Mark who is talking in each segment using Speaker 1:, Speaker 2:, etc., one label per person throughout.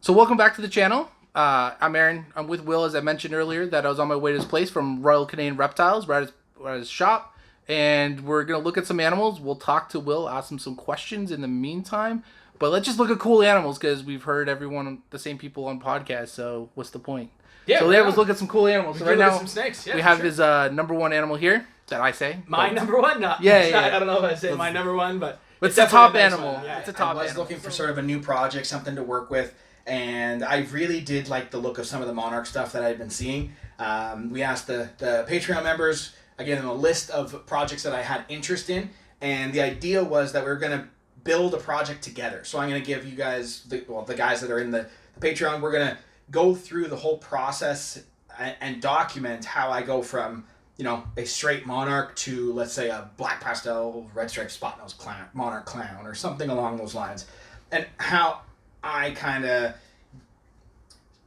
Speaker 1: So welcome back to the channel. I'm Aaron. I'm with Will, as I mentioned earlier, that I was on my way to his place from Royal Canadian Reptiles. We're at his shop, and we're going to look at some animals. We'll talk to Will, ask him some questions in the meantime. But let's just look at cool animals, because we've heard the same people on podcasts, so what's the point? Let's look at some cool animals. So right now,
Speaker 2: some snakes. Yeah,
Speaker 1: we have his number one animal here, that I say.
Speaker 2: Number one? No.
Speaker 1: Yeah.
Speaker 2: I don't know if I say my number one, but
Speaker 1: it's a top
Speaker 2: nice
Speaker 1: animal.
Speaker 2: Yeah,
Speaker 1: it's a top
Speaker 3: I was
Speaker 1: animal.
Speaker 3: looking for sort of a new project, something to work with, and I really did like the look of some of the Monarch stuff that I'd been seeing. We asked the Patreon members, I gave them a list of projects that I had interest in, and the idea was that we were going to build a project together. So I'm going to give you guys, the guys that are in the Patreon, we're going to go through the whole process and document how I go from, a straight Monarch to, let's say, a black pastel red striped spot nose Monarch clown or something along those lines, and how I kind of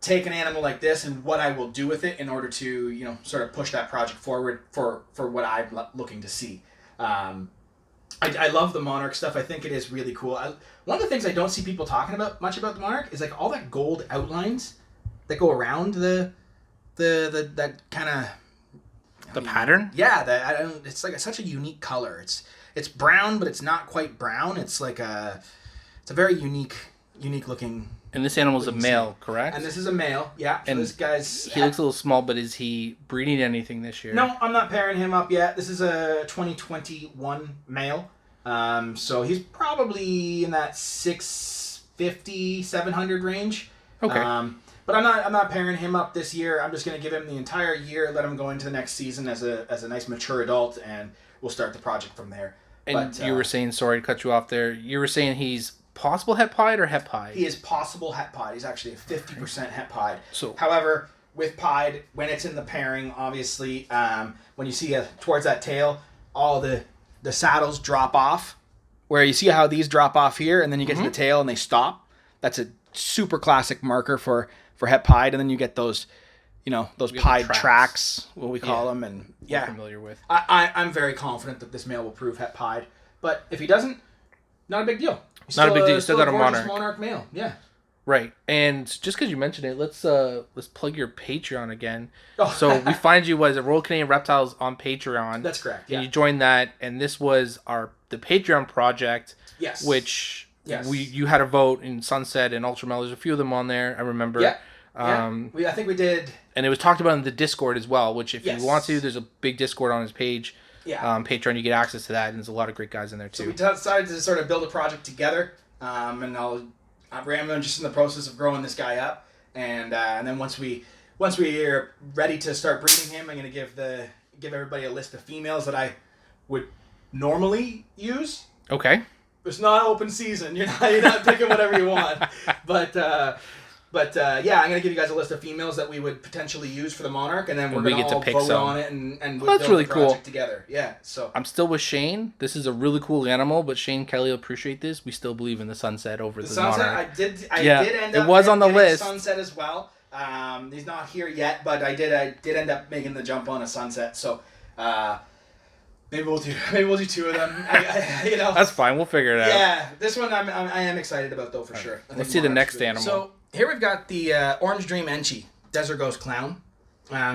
Speaker 3: take an animal like this and what I will do with it in order to, sort of push that project forward for what I'm looking to see. I love the Monarch stuff. I think it is really cool. One of the things I don't see people talking much about the Monarch is like all that gold outlines that go around that kind of
Speaker 1: The pattern?
Speaker 3: Yeah, it's like such a unique color. It's brown, but it's not quite brown. It's like it's a very unique looking.
Speaker 1: And this animal is a male, correct?
Speaker 3: And this is a male, yeah. So
Speaker 1: and
Speaker 3: this guy's...
Speaker 1: He looks a little small, but is he breeding anything this year?
Speaker 3: No, I'm not pairing him up yet. This is a 2021 male. So he's probably in that 650, 700 range.
Speaker 1: Okay.
Speaker 3: But I'm not pairing him up this year. I'm just going to give him the entire year, let him go into the next season as a nice mature adult, and we'll start the project from there.
Speaker 1: And you were saying, sorry to cut you off there, you were saying he's possible het pied or het pied?
Speaker 3: He is possible het pied. He's actually a 50% het pied.
Speaker 1: So,
Speaker 3: however, with pied, when it's in the pairing, obviously, when you see towards that tail, all the saddles drop off. Where you see how these drop off here, and then you get to the tail and they stop. That's a super classic marker for het pied, and then you get those, those pied tracks, what we call them, and
Speaker 1: I'm familiar with.
Speaker 3: I'm very confident that this male will prove het pied, but if he doesn't, not a big deal.
Speaker 1: Not a big deal. You still got a
Speaker 3: Monarch male, yeah.
Speaker 1: Right, and just because you mentioned it, let's plug your Patreon again.
Speaker 3: Oh.
Speaker 1: So we find you at Royal Canadian Reptiles on Patreon.
Speaker 3: That's correct. Yeah.
Speaker 1: And you joined that, and this was the Patreon project.
Speaker 3: Yes.
Speaker 1: Which
Speaker 3: yes.
Speaker 1: You had a vote in Sunset and Ultramel. There's a few of them on there. I remember.
Speaker 3: Yeah. I think we did.
Speaker 1: And it was talked about in the Discord as well. Which, if
Speaker 3: yes.
Speaker 1: you want to, there's a big Discord on his page.
Speaker 3: Yeah.
Speaker 1: Patreon, you get access to that, and there's a lot of great guys in there too.
Speaker 3: So we decided to sort of build a project together, and I'm just in the process of growing this guy up, and then once we are ready to start breeding him, I'm gonna give everybody a list of females that I would normally use.
Speaker 1: Okay.
Speaker 3: It's not open season. You're not picking whatever you want, but yeah, I'm gonna give you guys a list of females that we would potentially use for the Monarch, and then we're gonna all vote on it and we'll
Speaker 1: that's really
Speaker 3: build the project
Speaker 1: cool
Speaker 3: together. Yeah. So
Speaker 1: I'm still with Shane. This is a really cool animal, but Shane Kelly will appreciate this. We still believe in the Sunset over the
Speaker 3: Sunset.
Speaker 1: Monarch.
Speaker 3: I did end up.
Speaker 1: It was on the
Speaker 3: getting
Speaker 1: list.
Speaker 3: Sunset as well. He's not here yet, but I did end up making the jump on a Sunset. So maybe we'll do two of them.
Speaker 1: That's fine. We'll figure it out.
Speaker 3: Yeah, this one I am excited about though for sure.
Speaker 1: Let's see the next animal.
Speaker 3: So here we've got the Orange Dream Enchi, Desert Ghost Clown.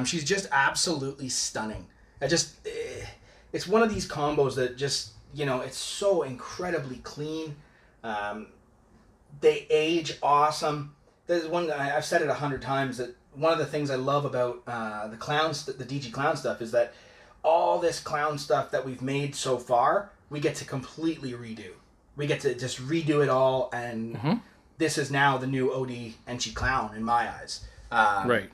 Speaker 3: She's just absolutely stunning. It's one of these combos that just, it's so incredibly clean. They age awesome. There's one, I've said it 100 times, that one of the things I love about the DG Clown stuff is that all this clown stuff that we've made so far, we get to completely redo. We get to just redo it all, and this is now the new OD Enchi Clown in my eyes.
Speaker 1: Right.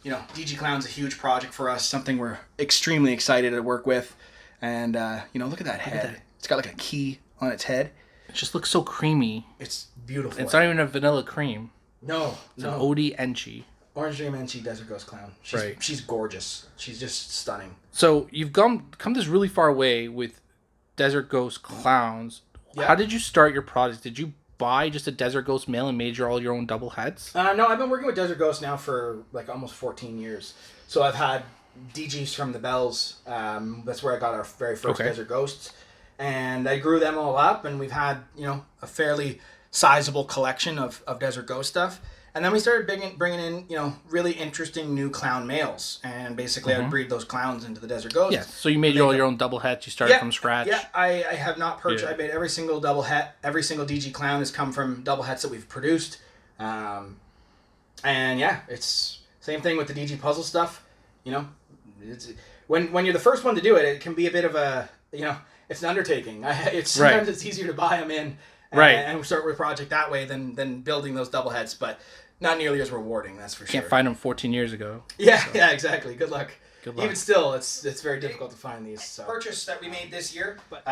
Speaker 3: DG Clown's a huge project for us, something we're extremely excited to work with. And, look at that head. It's got like a key on its head.
Speaker 1: It just looks so creamy.
Speaker 3: It's beautiful.
Speaker 1: It's not even a vanilla cream.
Speaker 3: No,
Speaker 1: it's an OD Enchi.
Speaker 3: Orange Dream Enchi Desert Ghost Clown. She's gorgeous. She's just stunning.
Speaker 1: So you've come this really far way with Desert Ghost Clowns. Yeah. How did you start your project? Did you buy just a Desert Ghost male and made all your own double heads?
Speaker 3: No, I've been working with Desert Ghost now for like almost 14 years. So I've had DGs from the Bells. That's where I got our very first Desert Ghosts. And I grew them all up, and we've had, a fairly sizable collection of Desert Ghost stuff. And then we started bringing in, you know, really interesting new clown males. And basically I would breed those clowns into the Desert Ghost.
Speaker 1: Yeah, so you made all your own double hets. You started from scratch.
Speaker 3: Yeah, I have not purchased. I made every single double het. Every single DG clown has come from double hets that we've produced. And yeah, it's same thing with the DG puzzle stuff. You know, it's, when you're the first one to do it, it can be a bit of a, you know, it's an undertaking. Sometimes it's easier to buy them in and start with a project that way than building those double heads, but not nearly as rewarding, that's for sure.
Speaker 1: Can't find them 14 years ago.
Speaker 3: Yeah, so. Yeah, exactly. Good luck. Even still, it's very difficult to find these. So. Purchase that we made this year, but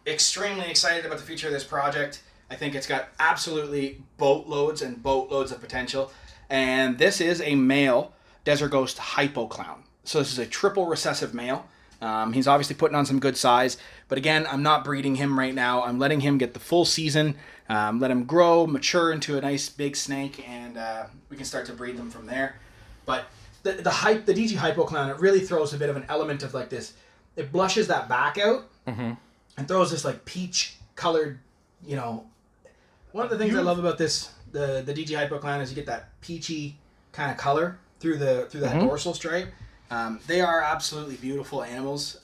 Speaker 3: extremely excited about the future of this project. I think it's got absolutely boatloads and boatloads of potential. And this is a male Desert Ghost Hypo clown. So this is a triple recessive male. He's obviously putting on some good size, but again, I'm not breeding him right now. I'm letting him get the full season, let him grow, mature into a nice big snake, and we can start to breed them from there. But the DG Hypo clown, it really throws a bit of an element of like this. It blushes that back out and throws this like peach colored, you know. One of the things I love about this, the DG Hypo clown, is you get that peachy kind of color through that dorsal stripe. They are absolutely beautiful animals.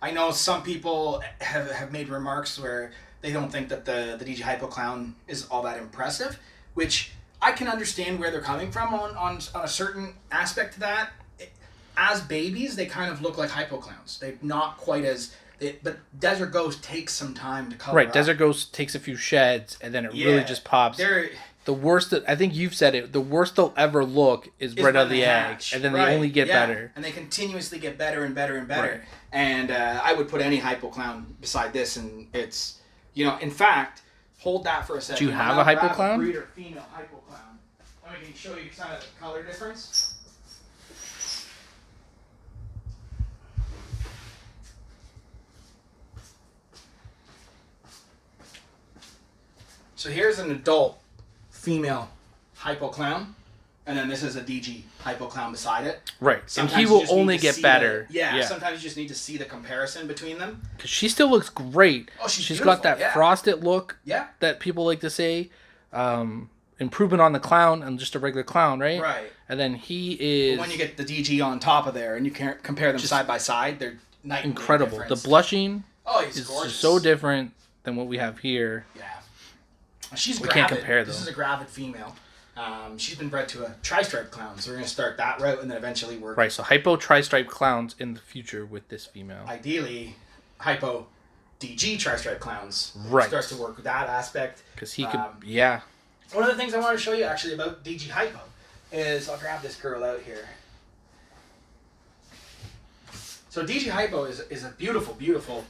Speaker 3: I know some people have made remarks where they don't think that the DG Hypo clown is all that impressive, which I can understand where they're coming from on a certain aspect to that. As babies, they kind of look like Hypo clowns. They're not quite as... but Desert Ghost takes some time to color up.
Speaker 1: Desert Ghost takes a few sheds, and then it really just pops. The worst, I think you've said it, the worst they'll ever look is right out of the egg. And then they only get better.
Speaker 3: And they continuously get better and better and better.
Speaker 1: Right.
Speaker 3: And I would put any Hypo clown beside this, and it's, you know, in fact, hold that for a second.
Speaker 1: Do you have a Hypo clown?
Speaker 3: Breeder female Hypo clown. Let me show you some of the color difference. So here's an adult female Hypo clown, and then this is a DG Hypo clown beside it.
Speaker 1: Right,
Speaker 3: Sometimes
Speaker 1: and he will only get better.
Speaker 3: Sometimes you just need to see the comparison between them.
Speaker 1: Because she still looks great.
Speaker 3: Oh, she's
Speaker 1: got that frosted look that people like to say. Improvement on the clown and just a regular clown, right?
Speaker 3: Right.
Speaker 1: And then he is...
Speaker 3: But when you get the DG on top of there and you can compare them side by side, they're night and day
Speaker 1: incredible.
Speaker 3: difference.
Speaker 1: The blushing
Speaker 3: is
Speaker 1: gorgeous. So different than what we have here.
Speaker 3: Yeah. She's
Speaker 1: gravid. Can't compare them.
Speaker 3: This is a gravid female. She's been bred to a tri-stripe clown, so we're going to start that route and then eventually work.
Speaker 1: Right, so Hypo tri-stripe clowns in the future with this female.
Speaker 3: Ideally, Hypo DG tri-stripe clowns.
Speaker 1: Right.
Speaker 3: Starts to work with that aspect.
Speaker 1: Because he could,
Speaker 3: One of the things I want to show you actually about DG Hypo is, I'll grab this girl out here. So DG Hypo is a beautiful, beautiful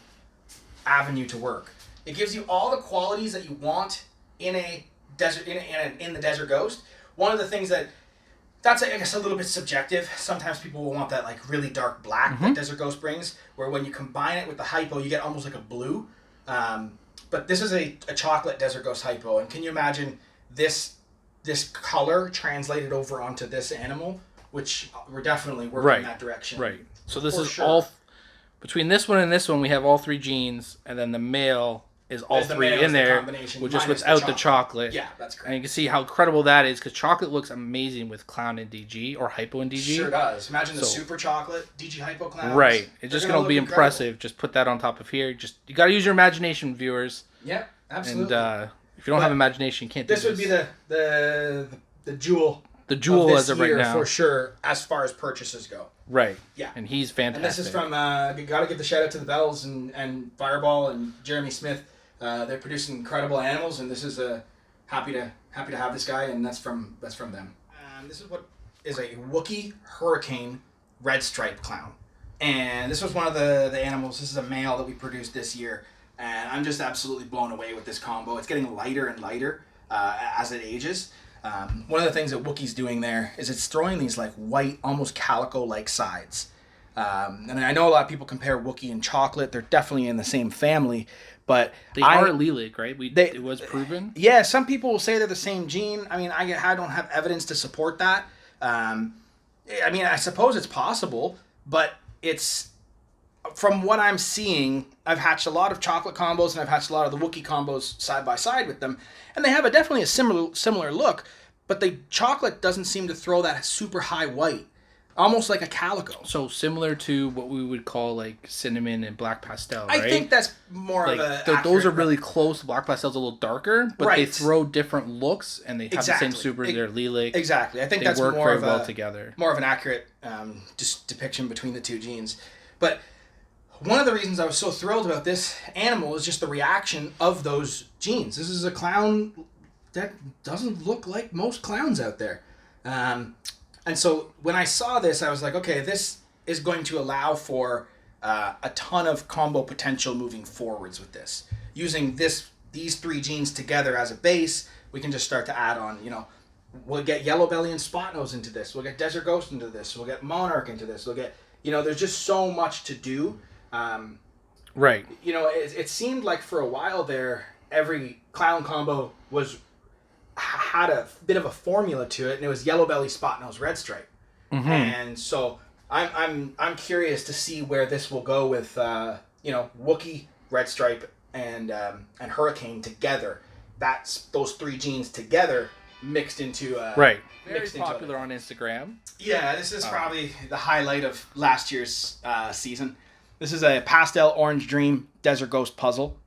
Speaker 3: avenue to work. It gives you all the qualities that you want in a desert in the Desert Ghost. One of the things that's I guess a little bit subjective. Sometimes people will want that like really dark black that Desert Ghost brings, where when you combine it with the Hypo, you get almost like a blue. But this is a chocolate Desert Ghost Hypo, and can you imagine this color translated over onto this animal? Which we're definitely working in that direction.
Speaker 1: Right. So this is all between this one and this one. We have all three genes, and then the male is all three in there, which is without the chocolate.
Speaker 3: Yeah, that's great.
Speaker 1: And you can see how incredible that is, because chocolate looks amazing with clown and DG or Hypo and DG.
Speaker 3: Sure does. Imagine the super chocolate DG Hypo clowns.
Speaker 1: Right. It's just going to be impressive. Just put that on top of here. You got to use your imagination, viewers.
Speaker 3: Yeah, absolutely.
Speaker 1: And if you don't have imagination, you can't do this.
Speaker 3: This would be the jewel.
Speaker 1: The jewel as of right now.
Speaker 3: For sure, as far as purchases go.
Speaker 1: Right.
Speaker 3: Yeah.
Speaker 1: And he's fantastic.
Speaker 3: And this is from, you got to give the shout out to the Bells and Fireball and Jeremy Smith. They're producing incredible animals, and this is happy to have this guy, and that's from them. This is what is a Wookie Hurricane red stripe clown, and this was one of the animals. This is a male that we produced this year, and I'm just absolutely blown away with this combo. It's getting lighter and lighter as it ages. One of the things that Wookie's doing there is it's throwing these like white, almost calico-like sides. And I know a lot of people compare Wookie and chocolate. They're definitely in the same family, but
Speaker 1: they are allelic, right? It was proven.
Speaker 3: Yeah, some people will say they're the same gene. I mean, I don't have evidence to support that. I mean, I suppose it's possible, but it's from what I'm seeing, I've hatched a lot of chocolate combos and I've hatched a lot of the Wookie combos side by side with them, and they have definitely a similar look, but the chocolate doesn't seem to throw that super high white, almost like a calico.
Speaker 1: So similar to what we would call like cinnamon and black pastel, right?
Speaker 3: I think that's more
Speaker 1: like,
Speaker 3: of a
Speaker 1: those are really close. Black pastel's a little darker, but they
Speaker 3: Right.
Speaker 1: throw different looks, and they have the same supers. They're lilac.
Speaker 3: Exactly. I think
Speaker 1: They
Speaker 3: that's
Speaker 1: work
Speaker 3: more
Speaker 1: very
Speaker 3: of
Speaker 1: well together.
Speaker 3: more of an accurate just depiction between the two genes. But one of the reasons I was so thrilled about this animal is just the reaction of those genes. This is a clown that doesn't look like most clowns out there. And so when I saw this, I was like, okay, this is going to allow for a ton of combo potential moving forwards with this. Using these three genes together as a base, we can just start to add on, we'll get Yellow Belly and Spot Nose into this. We'll get Desert Ghost into this. We'll get Monarch into this. We'll get, there's just so much to do.
Speaker 1: Right.
Speaker 3: It seemed like for a while there, every clown combo had a bit of a formula to it, and it was Yellow Belly, Spot Nose, Red Stripe. Mm-hmm. And so I'm curious to see where this will go with Wookie, Red Stripe, and Hurricane together. That's those three genes together mixed into
Speaker 1: right. Very
Speaker 3: mixed
Speaker 1: popular on Instagram.
Speaker 3: Yeah, this is probably the highlight of last year's season. This is a pastel orange dream Desert Ghost puzzle.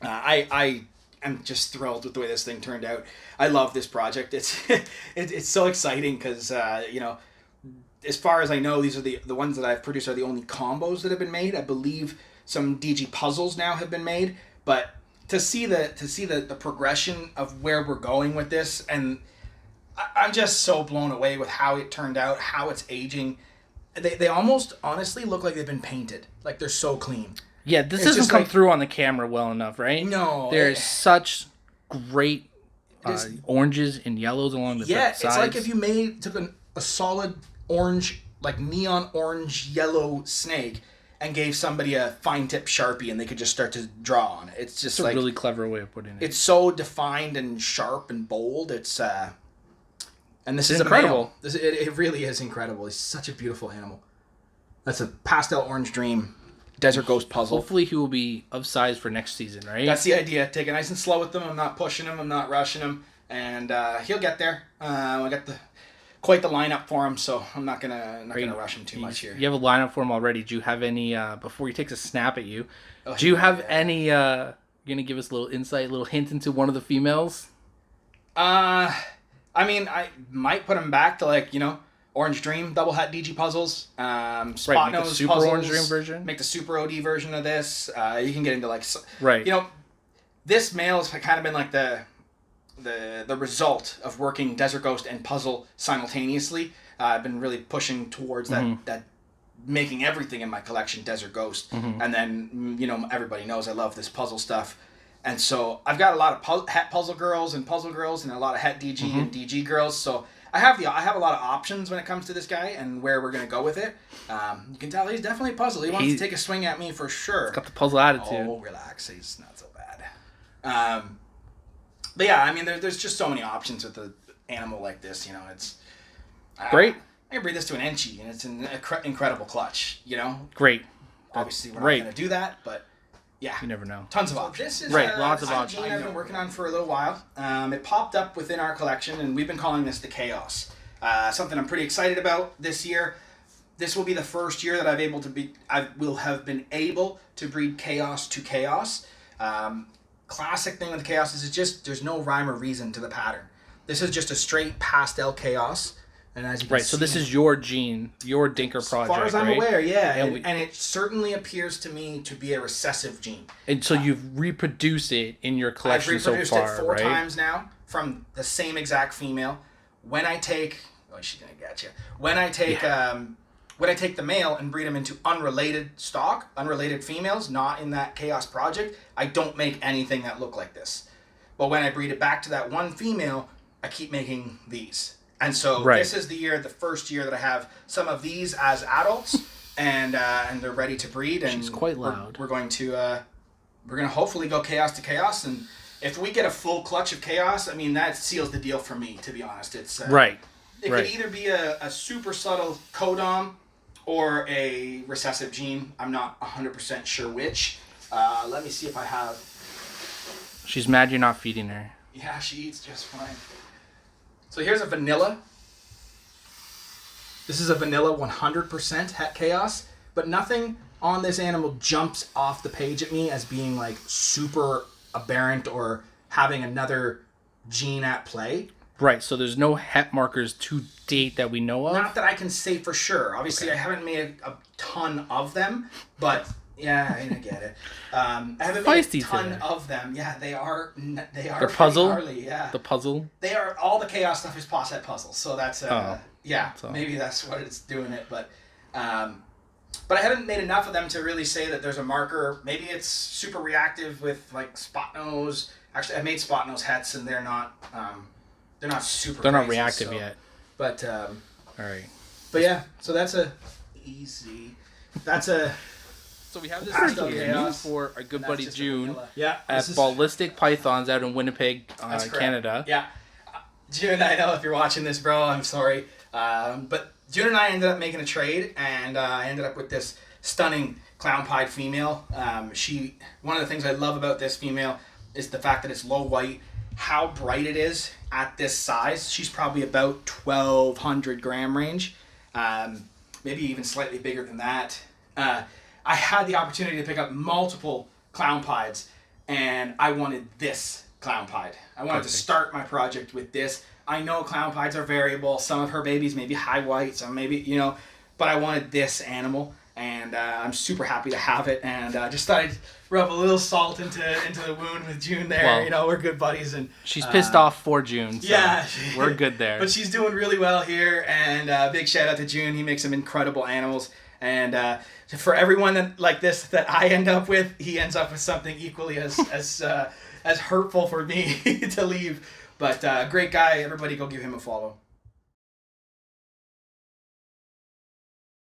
Speaker 3: I am just thrilled with the way this thing turned out. I love this project. It's so exciting because as far as I know, these are the ones that I've produced are the only combos that have been made. I believe some DG puzzles now have been made, but to see the progression of where we're going with this, and I'm just so blown away with how it turned out, how it's aging. They almost honestly look like they've been painted. Like they're so clean.
Speaker 1: Yeah, this doesn't come through on the camera well enough, right?
Speaker 3: No.
Speaker 1: There's such great oranges and yellows along the sides.
Speaker 3: It's like if you took a solid orange, like neon orange yellow snake and gave somebody a fine tip Sharpie and they could just start to draw on it. It's just
Speaker 1: a really clever way of putting it.
Speaker 3: It's so defined and sharp and bold. It's and this is
Speaker 1: incredible.
Speaker 3: It really is incredible. It's such a beautiful animal. That's a pastel orange dream Desert Ghost puzzle.
Speaker 1: Hopefully he will be of size for next season, right?
Speaker 3: That's the idea. Take it nice and slow with them. I'm not pushing him. I'm not rushing him. And he'll get there. I got quite the lineup for him, so I'm not gonna rush him too much here.
Speaker 1: You have a lineup for him already. Do you have any before he takes a snap at you? Do you have any? You're gonna give us a little insight, a little hint into one of the females?
Speaker 3: I mean, I might put him back to Orange Dream double hat DG puzzles. Spot Nose
Speaker 1: super
Speaker 3: puzzles,
Speaker 1: Orange Dream version.
Speaker 3: Make the super OD version of this. You can get into
Speaker 1: right.
Speaker 3: This male has kind of been like the result of working Desert Ghost and puzzle simultaneously. I've been really pushing towards that making everything in my collection Desert Ghost, and then everybody knows I love this puzzle stuff. And so I've got a lot of het puzzle girls and a lot of het DG and DG girls. So I have a lot of options when it comes to this guy and where we're gonna go with it. You can tell he's definitely a puzzle. He wants to take a swing at me for sure.
Speaker 1: He's got the puzzle attitude.
Speaker 3: Oh, relax. He's not so bad. But yeah, I mean, there's just so many options with an animal like this. It's
Speaker 1: great.
Speaker 3: I can breed this to an Enchi, and it's an incredible clutch.
Speaker 1: Great.
Speaker 3: Obviously, we're not gonna do that, but. Yeah.
Speaker 1: You never know.
Speaker 3: Tons of options.
Speaker 1: This is lots of options.
Speaker 3: I've been working on for a little while. It popped up within our collection, and we've been calling this the Chaos. Something I'm pretty excited about this year. This will be the first year that I will have been able to breed Chaos to Chaos. Classic thing with the Chaos is there's no rhyme or reason to the pattern. This is just a straight pastel Chaos. And as you can see,
Speaker 1: so this is your gene, your Dinker project,
Speaker 3: as far as I'm
Speaker 1: right?
Speaker 3: aware, yeah. And it certainly appears to me to be a recessive gene.
Speaker 1: And so you've reproduced it in your collection so far, right?
Speaker 3: I've reproduced it 4 times now from the same exact female. When I take... Oh, she's going to get you. When I take the male and breed them into unrelated stock, unrelated females, not in that Chaos project, I don't make anything that look like this. But when I breed it back to that one female, I keep making these. And so this is the first year that I have some of these as adults, and they're ready to breed. And
Speaker 1: she's quite loud.
Speaker 3: We're going to hopefully go Chaos to Chaos, and if we get a full clutch of Chaos, I mean that seals the deal for me. To be honest, it's It could either be a super subtle Codom, or a recessive gene. I'm not 100% sure which. Let me see if I have...
Speaker 1: She's mad you're not feeding her.
Speaker 3: Yeah, she eats just fine. So here's a vanilla. This is a vanilla 100% Het Chaos, but nothing on this animal jumps off the page at me as being like super aberrant or having another gene at play.
Speaker 1: Right, so there's no het markers to date that we know of?
Speaker 3: Not that I can say for sure. Obviously, okay. I haven't made a ton of them, but yeah, I get it. I haven't made a ton of them. Yeah, they are.
Speaker 1: The puzzle.
Speaker 3: Gnarly, yeah,
Speaker 1: the puzzle.
Speaker 3: They are. All the chaos stuff is posset puzzles, so that's yeah. So. Maybe that's what it's doing it, but I haven't made enough of them to really say that there's a marker. Maybe it's super reactive with like spot nose. Actually, I made spot nose hets, and they're not super.
Speaker 1: They're
Speaker 3: crazy,
Speaker 1: not reactive yet.
Speaker 3: But
Speaker 1: all right.
Speaker 3: But yeah, so that's a easy. That's a.
Speaker 1: So we have this thing here for our good buddy June.
Speaker 3: Yeah.
Speaker 1: At Ballistic Pythons out in Winnipeg, Canada.
Speaker 3: Yeah. June, I know if you're watching this, bro, I'm sorry. But June and I ended up making a trade, and I ended up with this stunning clown-pied female. One of the things I love about this female is the fact that it's low white, how bright it is at this size. She's probably about 1,200 gram range, maybe even slightly bigger than that. I had the opportunity to pick up multiple clown pieds, and I wanted this clown pied. I wanted to start my project with this. I know clown pieds are variable. Some of her babies may be high white, some maybe, but I wanted this animal, and I'm super happy to have it, and just thought I'd rub a little salt into the wound with June there. Well, we're good buddies, and
Speaker 1: she's pissed off for June, so yeah, we're good there.
Speaker 3: But she's doing really well here, and big shout out to June. He makes some incredible animals, and for everyone that I end up with, he ends up with something equally as hurtful for me to leave. But great guy. Everybody go give him a follow.